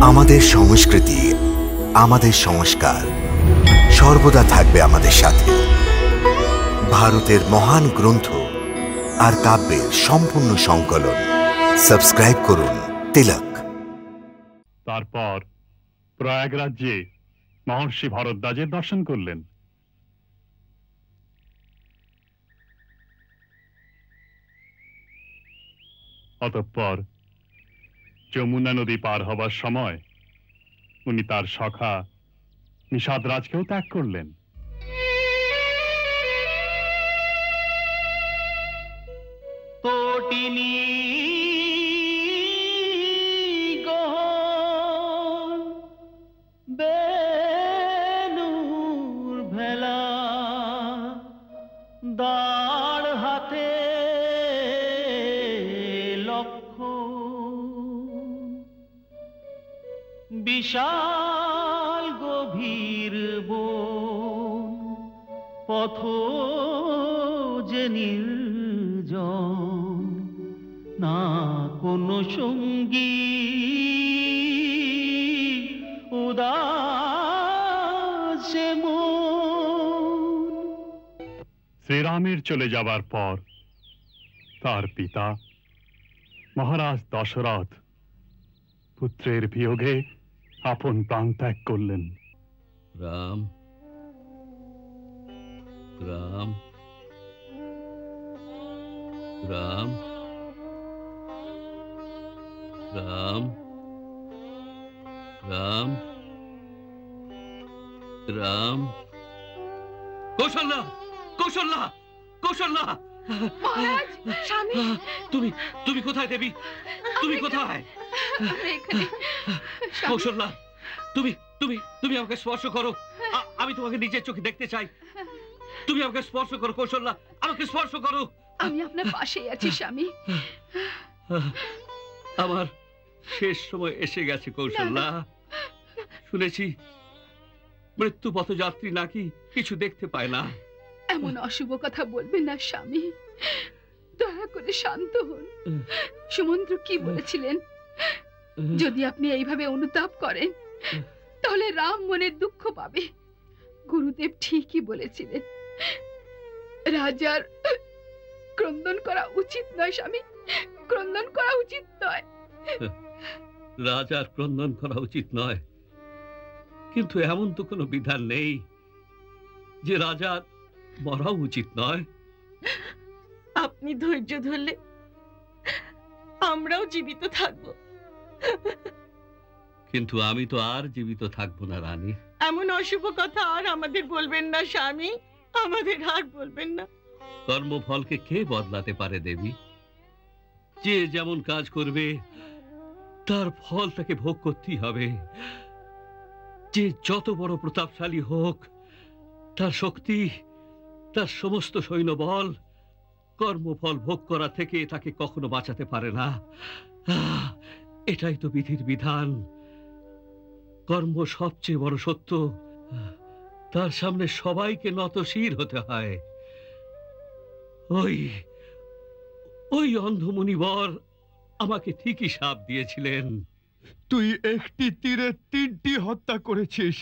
আমাদের সংস্কৃতি, আমাদের সংস্কার সর্বদা থাকবে আমাদের সাথে। ভারতের মহান গ্রন্থ আর কাব্যের সম্পূর্ণ সংকলন। সাবস্ক্রাইব করুন তিলক। তারপর প্রয়াগরাজ্যে মহর্ষি ভরদ্বাজের দর্শন করলেন। অতঃপর যমুনা নদী পার হবার সময় উনি তার সখা নিষাদরাজকেও ত্যাগ করলেন। তোটিনি গহন বেলুর ভেলা দাঁড় হাতে লক্ষ্য বিশাল গভীর বন পথ যে নির্জন না কোনো সঙ্গী উদাস মন। শ্রীরামের চলে যাবার পর তার পিতা মহারাজ দশরথ পুত্রের বিয়োগে আপন প্রাণ ত্যাগ করলেন। রাম রাম রাম রাম রাম রাম কৌশল্যা কৌশল্যা কৌশল্যা মহারাজ, স্বামী, তুমি তুমি কোথায় দেবী? তুমি কোথায়? কৌশল্যা, তুমি তুমি তুমি আমাকে স্পর্শ করো। আমি তোমাকে নিজের চোখে দেখতে চাই। তুমি আমাকে স্পর্শ করো কৌশল্যা, আমাকে স্পর্শ করো। আমি আপনার পাশেই আছি স্বামী। আমার শেষ সময় এসে গেছে কৌশল্যা। শুনেছি মৃত্যু পথযাত্রী নাকি কিছু দেখতে পায় না। এমন অশুভ কথা বলবেন না স্বামী, দয়া করে শান্ত হন। সুমন্ত্র কি বলেছিলেন? যদি আপনি এইভাবে অনুতাপ করেন তাহলে রাম মনে দুঃখ পাবে। গুরুদেব ঠিকই বলেছিলেন, রাজার ক্রন্দন করা উচিত নয় স্বামী, ক্রন্দন করা উচিত নয়। রাজার ক্রন্দন করা উচিত নয়, কিন্তু এমন তো কোনো বিধান নেই যে রাজার মরা উচিত নয়। আপনি ধৈর্য ধরলে আমরাও জীবিত থাকব। কিন্তু আমি তো আর জীবিত থাকবো না রানী। এমন অশুভ কথা আর আমাদের বলবেন না স্বামী, আমাদের আর বলবেন না। কর্মফলকে কে বদলাতে পারে দেবী? যে যেমন কাজ করবে তার ফল তাকে ভোগ করতেই হবে। যে যত বড় প্রতাপশালী হোক, তার শক্তি, তার সমস্ত সৈন্যবল কর্মফল ভোগ করা থেকে তাকে কখনো বাঁচাতে পারে না। এটাই তো বিধির বিধান। কর্ম সবচেয়ে বড় সত্য, তার সামনে সবাইকে নতশির হতে হয়। ওই ওই অন্ধমুনিবর আমাকে ঠিকই শাপ দিয়েছিলেন। তুই একটি তীরে 3টি হত্যা করেছিস।